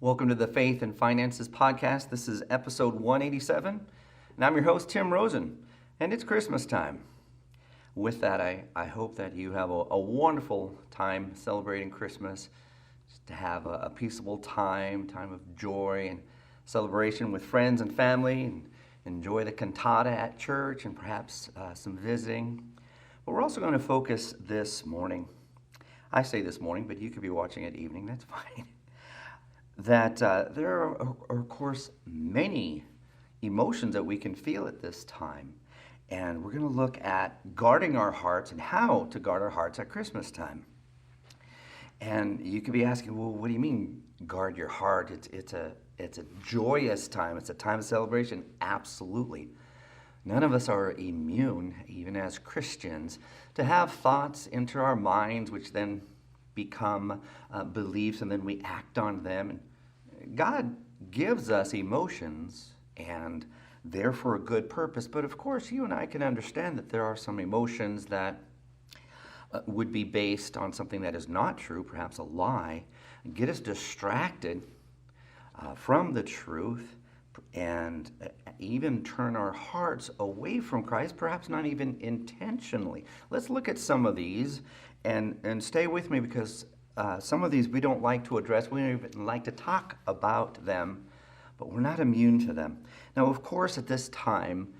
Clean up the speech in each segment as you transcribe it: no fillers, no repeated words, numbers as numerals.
Welcome to the Faith and Finances Podcast. This is episode 187, and I'm your host, Tim Rosen, and it's Christmas time. With that, I hope that you have a wonderful time celebrating Christmas, just to have a peaceable time of joy and celebration with friends and family, and enjoy the cantata at church and perhaps some visiting. But we're also going to focus this morning. I say this morning, but you could be watching it evening, that's fine. That there are, of course, many emotions that we can feel at this time. And we're going to look at guarding our hearts and how to guard our hearts at Christmas time. And you could be asking, well, what do you mean guard your heart? It's a joyous time. It's a time of celebration. Absolutely. None of us are immune, even as Christians, to have thoughts enter our minds which then become beliefs, and then we act on them. And God gives us emotions, and they're for a good purpose. But of course, you and I can understand that there are some emotions that would be based on something that is not true, perhaps a lie, and get us distracted from the truth, and even turn our hearts away from Christ, perhaps not even intentionally. Let's look at some of these, and stay with me, because some of these we don't like to address. We don't even like to talk about them, but we're not immune to them. Now, of course, at this time,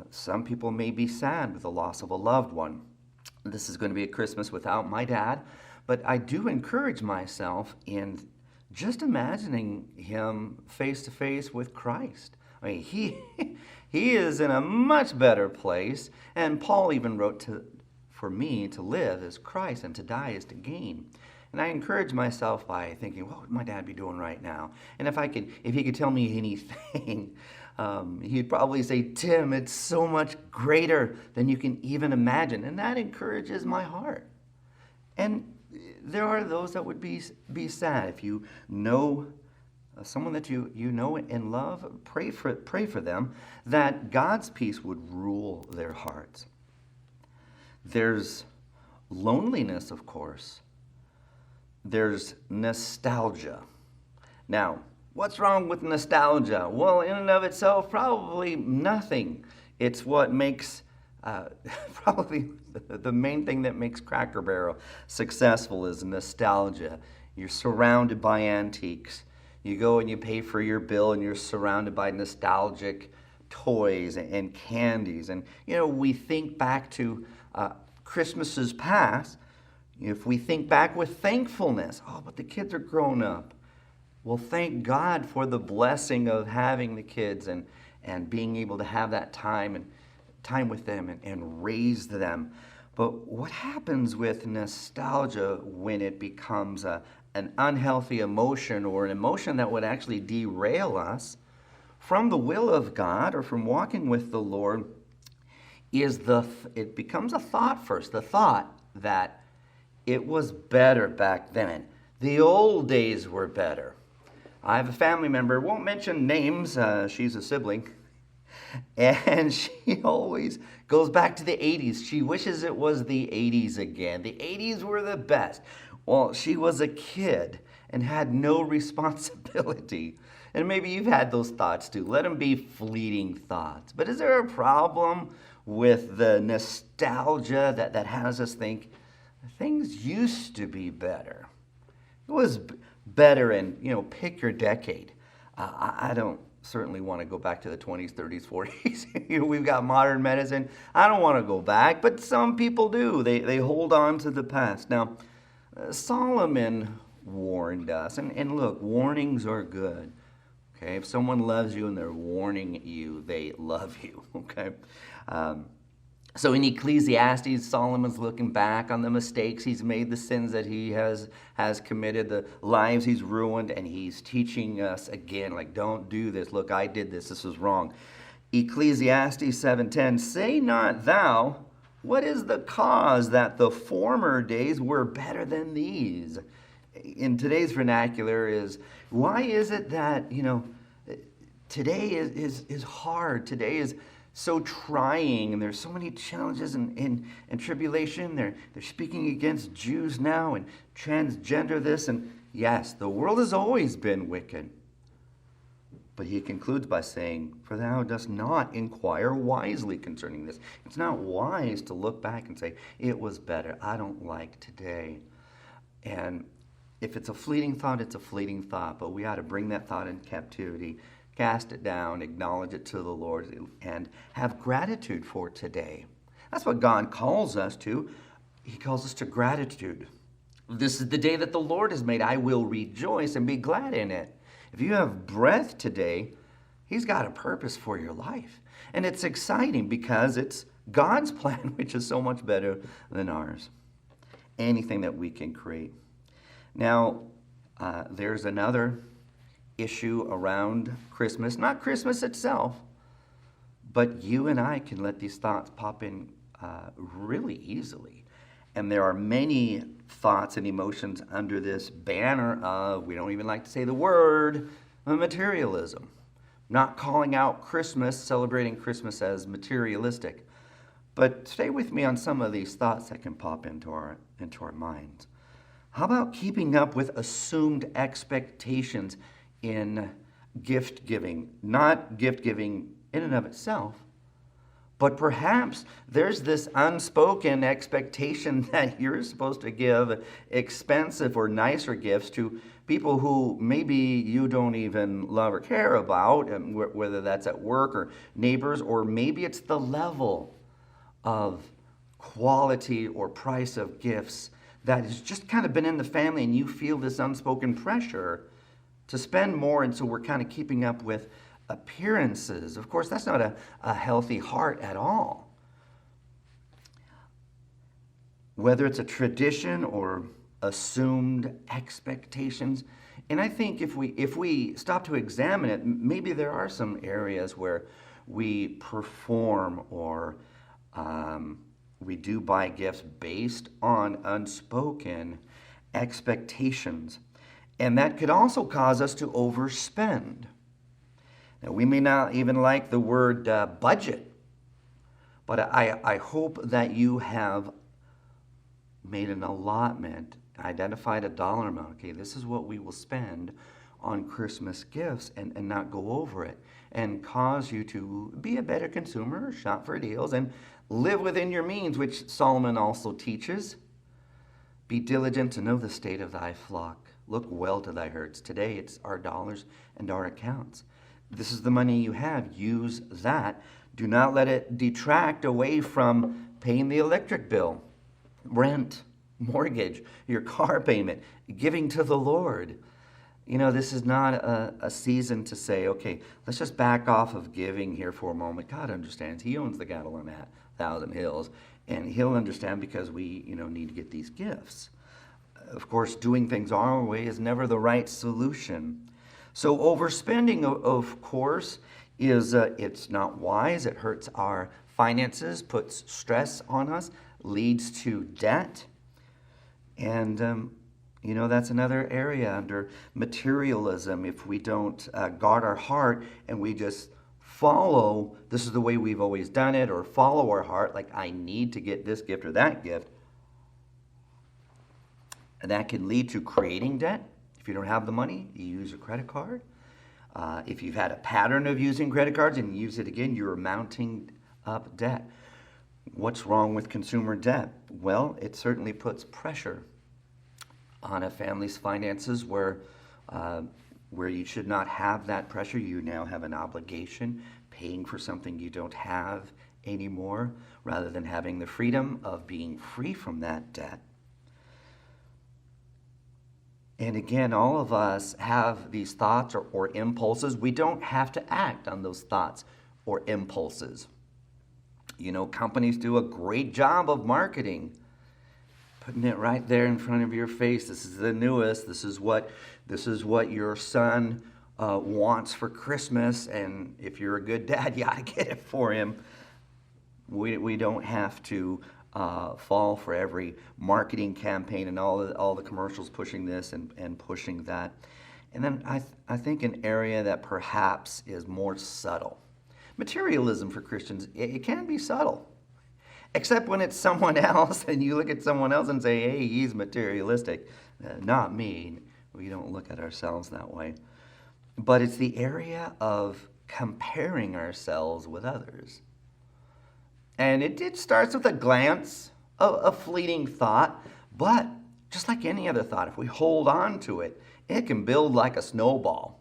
some people may be sad with the loss of a loved one. This is going to be a Christmas without my dad, but I do encourage myself in just imagining him face to face with Christ. I mean, he is in a much better place, and Paul even wrote for me to live is Christ and to die is to gain. And I encourage myself by thinking, what would my dad be doing right now? And if he could tell me anything, he'd probably say, Tim, it's so much greater than you can even imagine. And that encourages my heart. And there are those that would be sad. If you know someone that you know and love, pray for them, that God's peace would rule their hearts. There's loneliness, of course. There's nostalgia. Now, what's wrong with nostalgia? Well, in and of itself, probably nothing. It's what makes, probably the main thing that makes Cracker Barrel successful is nostalgia. You're surrounded by antiques. You go and you pay for your bill, and you're surrounded by nostalgic toys and candies. And, we think back to Christmases past. If we think back with thankfulness, but the kids are grown up. Well, thank God for the blessing of having the kids and being able to have that time with them and raise them. But what happens with nostalgia when it becomes an unhealthy emotion, or an emotion that would actually derail us from the will of God or from walking with the Lord, is it becomes a thought first, the thought that it was better back then. The old days were better. I have a family member, won't mention names, she's a sibling, and she always goes back to the 80s. She wishes it was the 80s again. The 80s were the best. Well, she was a kid and had no responsibility. And maybe you've had those thoughts too. Let them be fleeting thoughts. But is there a problem with the nostalgia that has us think things used to be better? It was better in, pick your decade. I don't certainly want to go back to the 20s, 30s, 40s. We've got modern medicine. I don't want to go back, but some people do. They hold on to the past. Now, Solomon warned us, and look, warnings are good. Okay, if someone loves you and they're warning you, they love you. Okay. So in Ecclesiastes, Solomon's looking back on the mistakes he's made, the sins that he has committed, the lives he's ruined, and he's teaching us again, like, don't do this. Look, I did this. This is wrong. Ecclesiastes 7:10, say not thou, what is the cause that the former days were better than these? In today's vernacular is, why is it that, today is hard. Today is so trying, and there's so many challenges and tribulation. They're speaking against Jews now and transgender this, and Yes, the world has always been wicked. But he concludes by saying, "For thou dost not inquire wisely concerning this." It's not wise to look back and say, "It was better. I don't like today." And if it's a fleeting thought, it's a fleeting thought. But we ought to bring that thought in captivity, cast it down, acknowledge it to the Lord, and have gratitude for today. That's what God calls us to. He calls us to gratitude. This is the day that the Lord has made. I will rejoice and be glad in it. If you have breath today, He's got a purpose for your life. And it's exciting because it's God's plan, which is so much better than ours. Anything that we can create. Now, there's another issue around Christmas. Not Christmas itself, but you and I can let these thoughts pop in really easily. And there are many thoughts and emotions under this banner of, we don't even like to say the word, materialism. Not calling out Christmas, celebrating Christmas as materialistic. But stay with me on some of these thoughts that can pop into our minds. How about keeping up with assumed expectations in gift giving? Not gift giving in and of itself, but perhaps there's this unspoken expectation that you're supposed to give expensive or nicer gifts to people who maybe you don't even love or care about, whether that's at work or neighbors, or maybe it's the level of quality or price of gifts that has just kind of been in the family, and you feel this unspoken pressure to spend more, and so we're kind of keeping up with appearances. Of course, that's not a healthy heart at all. Whether it's a tradition or assumed expectations. And I think if we stop to examine it, maybe there are some areas where we perform or we do buy gifts based on unspoken expectations. And that could also cause us to overspend. Now, we may not even like the word budget, but I hope that you have made an allotment, identified a dollar amount. Okay, this is what we will spend on Christmas gifts, and not go over it, and cause you to be a better consumer, shop for deals, and live within your means, which Solomon also teaches. Be diligent to know the state of thy flock. Look well to thy herds. Today it's our dollars and our accounts. This is the money you have. Use that. Do not let it detract away from paying the electric bill, rent, mortgage, your car payment, giving to the Lord. You know, this is not a season to say, okay, let's just back off of giving here for a moment. God understands. He owns the cattle on that 1,000 hills, and He'll understand because we, need to get these gifts. Of course, doing things our way is never the right solution. So overspending, of course, is it's not wise. It hurts our finances, puts stress on us, leads to debt. And, that's another area under materialism. If we don't guard our heart and we just follow, this is the way we've always done it, or follow our heart, like I need to get this gift or that gift, and that can lead to creating debt. If you don't have the money, you use a credit card. If you've had a pattern of using credit cards and you use it again, you're mounting up debt. What's wrong with consumer debt? Well, it certainly puts pressure on a family's finances where you should not have that pressure. You now have an obligation paying for something you don't have anymore, rather than having the freedom of being free from that debt. And again, all of us have these thoughts or impulses. We don't have to act on those thoughts or impulses. Companies do a great job of marketing, putting it right there in front of your face. This is the newest. This is what your son wants for Christmas, and if you're a good dad, you ought to get it for him. We don't have to fall for every marketing campaign and all the commercials pushing this and pushing that. And then I think an area that perhaps is more subtle. Materialism for Christians, it can be subtle. Except when it's someone else and you look at someone else and say, hey, he's materialistic. Not me. We don't look at ourselves that way. But it's the area of comparing ourselves with others. And it starts with a glance, a fleeting thought, but just like any other thought, if we hold on to it, it can build like a snowball.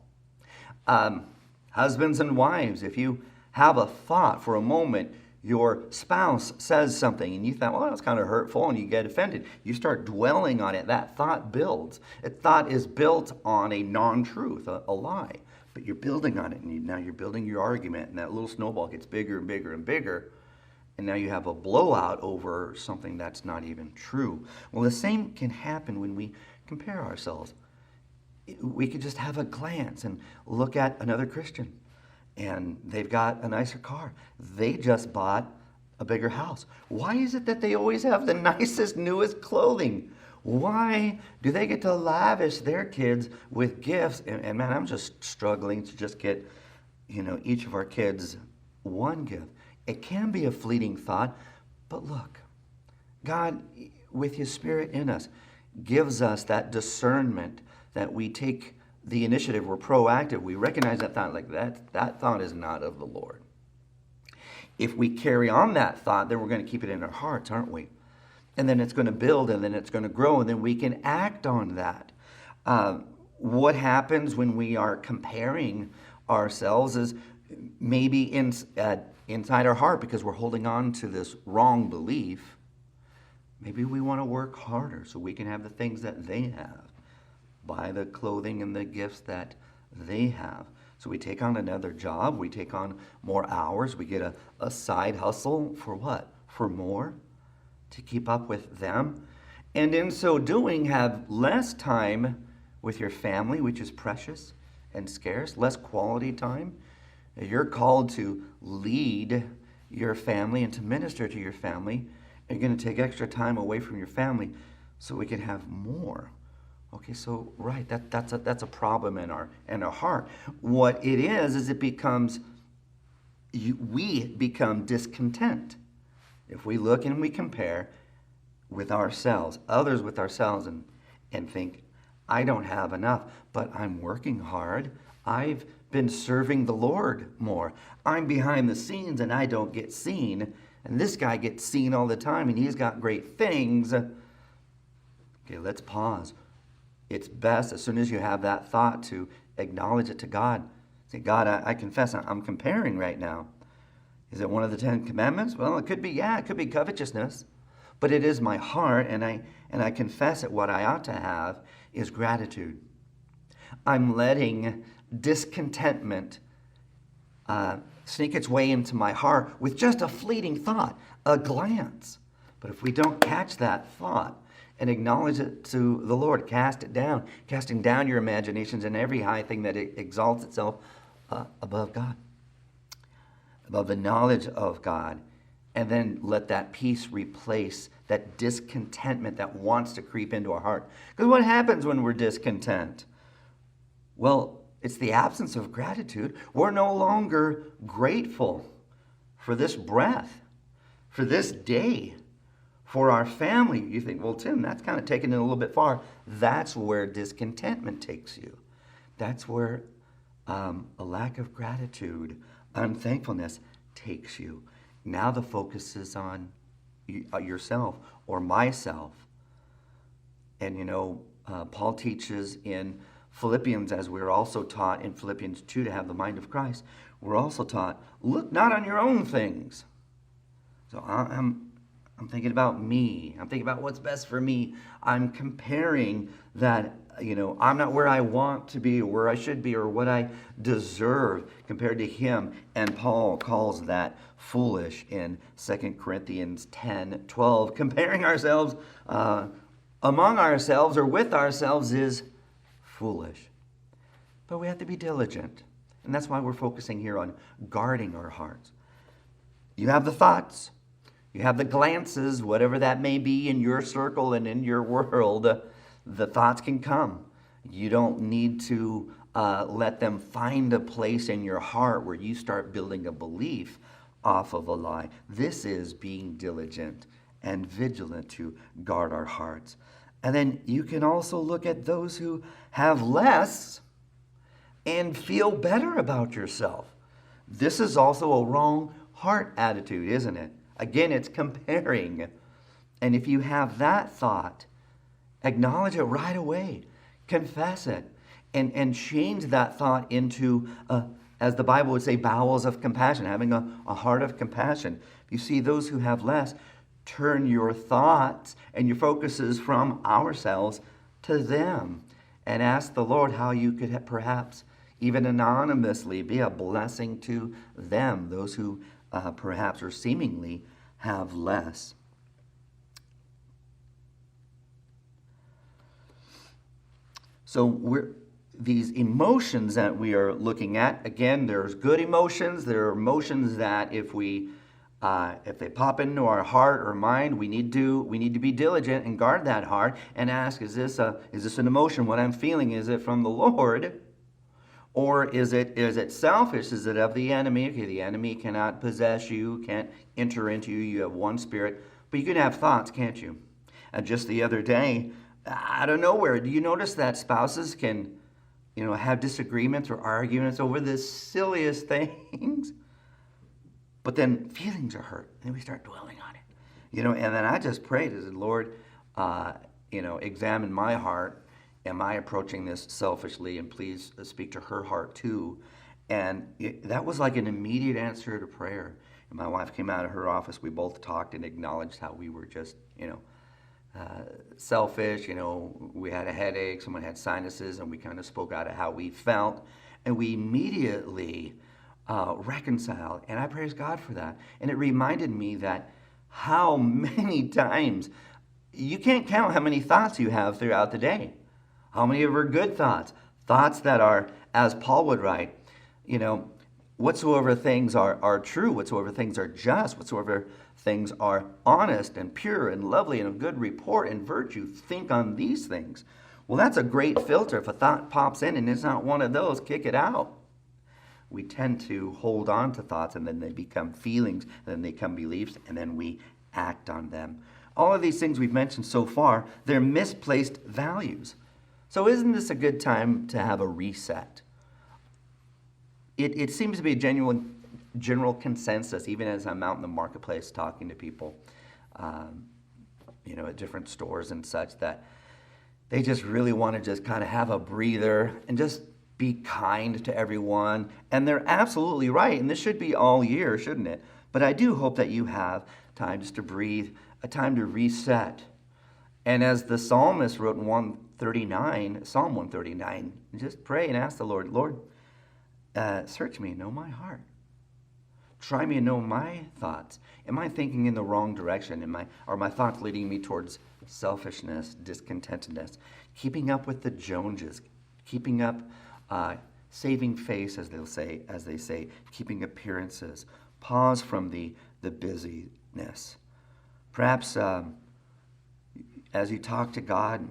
Husbands and wives, if you have a thought for a moment, your spouse says something and you thought, well, that's kind of hurtful, and you get offended. You start dwelling on it. That thought builds. A thought is built on a non-truth, a lie. But you're building on it, and now you're building your argument, and that little snowball gets bigger and bigger and bigger. And now you have a blowout over something that's not even true. Well, the same can happen when we compare ourselves. We could just have a glance and look at another Christian, and they've got a nicer car. They just bought a bigger house. Why is it that they always have the nicest, newest clothing? Why do they get to lavish their kids with gifts? And man, I'm just struggling to just get, each of our kids one gift. It can be a fleeting thought, but look, God, with His Spirit in us, gives us that discernment that we take the initiative. We're proactive. We recognize that thought, like that thought is not of the Lord. If we carry on that thought, then we're going to keep it in our hearts, aren't we? And then it's going to build, and then it's going to grow, and then we can act on that. What happens when we are comparing ourselves is maybe inside our heart, because we're holding on to this wrong belief, maybe we want to work harder so we can have the things that they have, buy the clothing and the gifts that they have. So we take on another job, we take on more hours, we get a side hustle for what? For more, to keep up with them. And in so doing, have less time with your family, which is precious and scarce, less quality time. You're called to lead your family and to minister to your family. You're going to take extra time away from your family so we can have more. Okay, so right, that's a problem in our heart. What it is it becomes, we become discontent. If we look and we compare with ourselves, others with ourselves, and think, I don't have enough, but I'm working hard. I've been serving the Lord more. I'm behind the scenes and I don't get seen. And this guy gets seen all the time and he's got great things. Okay, let's pause. It's best, as soon as you have that thought, to acknowledge it to God. Say, God, I confess I'm comparing right now. Is it one of the 10 commandments? Well, it could be, it could be covetousness. But it is my heart, and I confess that what I ought to have is gratitude. I'm letting discontentment sneak its way into my heart with just a fleeting thought, a glance. But if we don't catch that thought and acknowledge it to the Lord, cast it down, casting down your imaginations and every high thing that exalts itself above God, above the knowledge of God, and then let that peace replace that discontentment that wants to creep into our heart. Because what happens when we're discontent? Well, it's the absence of gratitude. We're no longer grateful for this breath, for this day, for our family. You think, well, Tim, that's kind of taking it a little bit far. That's where discontentment takes you. That's where a lack of gratitude, unthankfulness takes you. Now the focus is on yourself or myself. And Paul teaches in Philippians, as we're also taught in Philippians 2 to have the mind of Christ, we're also taught, look not on your own things. So I'm thinking about me. I'm thinking about what's best for me. I'm comparing that, I'm not where I want to be or where I should be or what I deserve compared to him. And Paul calls that foolish in 2 Corinthians 10:12. Comparing ourselves among ourselves or with ourselves is foolish. But we have to be diligent. And that's why we're focusing here on guarding our hearts. You have the thoughts. You have the glances, whatever that may be in your circle and in your world. The thoughts can come. You don't need to let them find a place in your heart where you start building a belief off of a lie. This is being diligent and vigilant to guard our hearts. And then you can also look at those who have less and feel better about yourself. This is also a wrong heart attitude, isn't it? Again, it's comparing. And if you have that thought, acknowledge it right away. Confess it. And change that thought into, as the Bible would say, bowels of compassion, having a heart of compassion. If you see those who have less, turn your thoughts and your focuses from ourselves to them. And ask the Lord how you could perhaps, even anonymously, be a blessing to them, those who perhaps or seemingly have less. So these emotions that we are looking at, again, there's good emotions. There are emotions that if they pop into our heart or mind, we need to be diligent and guard that heart and ask, is this an emotion? What I'm feeling, is it from the Lord? Or is it selfish? Is it of the enemy? Okay, the enemy cannot possess you, can't enter into you. You have one spirit. But you can have thoughts, can't you? And just the other day, out of nowhere, do you notice that spouses can, have disagreements or arguments over the silliest things? But then feelings are hurt, and we start dwelling on it. And then I just prayed, I said, Lord, examine my heart. Am I approaching this selfishly? And please speak to her heart too. And that was like an immediate answer to prayer. And my wife came out of her office. We both talked and acknowledged how we were just, selfish. We had a headache. Someone had sinuses, and we kind of spoke out of how we felt. And we immediately reconciled. And I praise God for that. And it reminded me that how many times, you can't count how many thoughts you have throughout the day. How many of are good thoughts? Thoughts that are, as Paul would write, whatsoever things are true, whatsoever things are just, whatsoever things are honest and pure and lovely and of good report and virtue, think on these things. Well, that's a great filter. If a thought pops in and it's not one of those, kick it out. We tend to hold on to thoughts, and then they become feelings, then they become beliefs, and then we act on them. All of these things we've mentioned so far, they're misplaced values. So isn't this a good time to have a reset? It seems to be a general consensus, even as I'm out in the marketplace talking to people, at different stores and such, that they just really want to just kind of have a breather and just be kind to everyone. And they're absolutely right. And this should be all year, shouldn't it? But I do hope that you have time just to breathe, a time to reset. And as the psalmist wrote in Psalm 139, just pray and ask the Lord, search me and know my heart. Try me and know my thoughts. Am I thinking in the wrong direction? Are my thoughts leading me towards selfishness, discontentedness, keeping up with the Joneses, keeping up, saving face, as they say, keeping appearances. Pause from the busyness. Perhaps as you talk to God,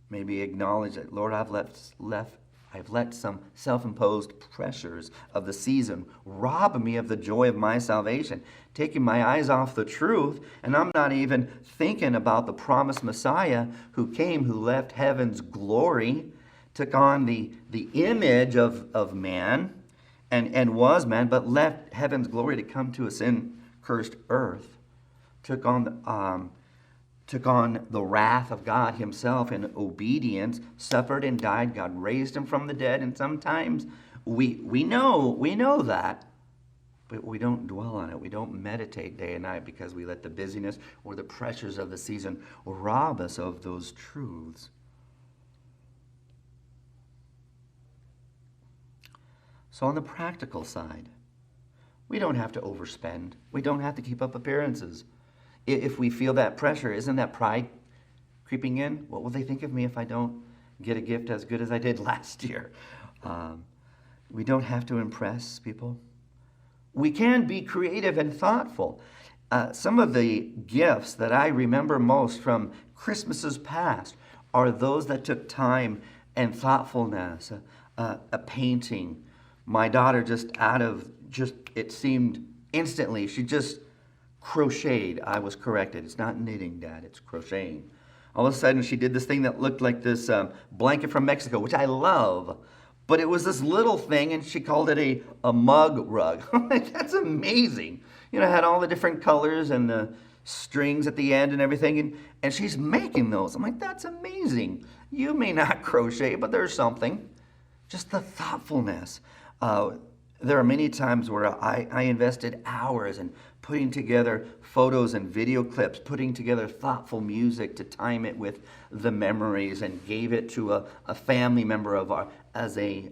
maybe acknowledge that, Lord, I've let some self-imposed pressures of the season rob me of the joy of my salvation, taking my eyes off the truth, and I'm not even thinking about the promised Messiah who came, who left heaven's glory, took on the image of man, and was man, but left heaven's glory to come to a sin-cursed earth, took on the wrath of God himself in obedience, suffered and died. God raised him from the dead. And sometimes we know that, but we don't dwell on it. We don't meditate day and night because we let the busyness or the pressures of the season rob us of those truths. So on the practical side, we don't have to overspend. We don't have to keep up appearances. If we feel that pressure, isn't that pride creeping in? What will they think of me if I don't get a gift as good as I did last year? We don't have to impress people. We can be creative and thoughtful. Some of the gifts that I remember most from Christmases past are those that took time and thoughtfulness. A painting. My daughter it seemed instantly, she just crocheted. I was corrected. It's not knitting, Dad. It's crocheting. All of a sudden, she did this thing that looked like this blanket from Mexico, which I love. But it was this little thing, and she called it a mug rug. I'm like, that's amazing. You know, it had all the different colors and the strings at the end and everything. And she's making those. I'm like, that's amazing. You may not crochet, but there's something. Just the thoughtfulness. There are many times where I invested hours in putting together photos and video clips, putting together thoughtful music to time it with the memories, and gave it to a family member of our as a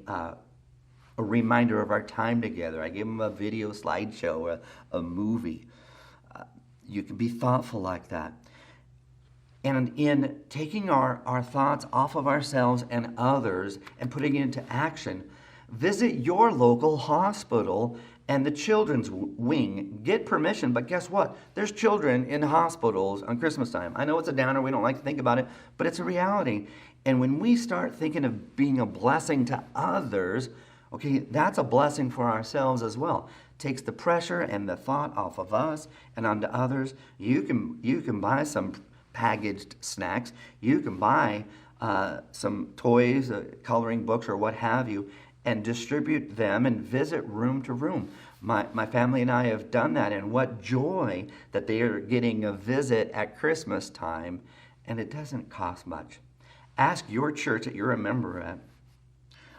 reminder of our time together. I gave them a video slideshow, a movie. You can be thoughtful like that. And in taking our thoughts off of ourselves and others and putting it into action, visit your local hospital and the children's wing. Get permission, but guess what? There's children in hospitals on Christmas time. I know it's a downer, we don't like to think about it, but it's a reality. And when we start thinking of being a blessing to others, okay, that's a blessing for ourselves as well. Takes the pressure and the thought off of us and onto others. You can buy some packaged snacks. You can buy some toys, coloring books, or what have you, and distribute them and visit room to room. My family and I have done that, and what joy that they are getting a visit at Christmas time, and it doesn't cost much. Ask your church that you're a member at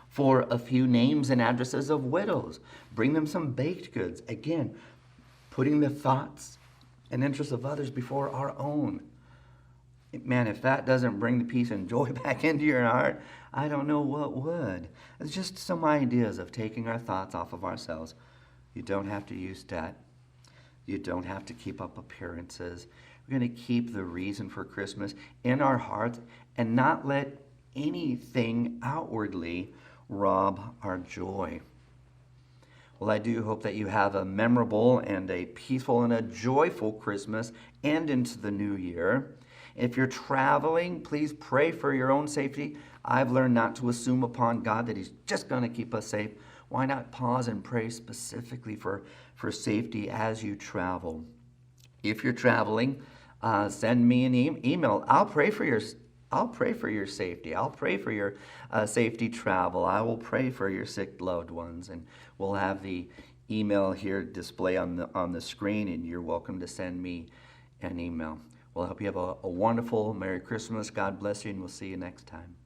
for a few names and addresses of widows. Bring them some baked goods. Again, putting the thoughts and interests of others before our own. Man, if that doesn't bring the peace and joy back into your heart, I don't know what would. It's just some ideas of taking our thoughts off of ourselves. You don't have to use debt. You don't have to keep up appearances. We're going to keep the reason for Christmas in our hearts and not let anything outwardly rob our joy. Well, I do hope that you have a memorable and a peaceful and a joyful Christmas and into the new year. If you're traveling, please pray for your own safety. I've learned not to assume upon God that He's just going to keep us safe. Why not pause and pray specifically for safety as you travel? If you're traveling, send me an email. I'll pray for your safety. I'll pray for your safety travel. I will pray for your sick loved ones, and we'll have the email here display on the screen, and you're welcome to send me an email. Well, I hope you have a wonderful Merry Christmas. God bless you, and we'll see you next time.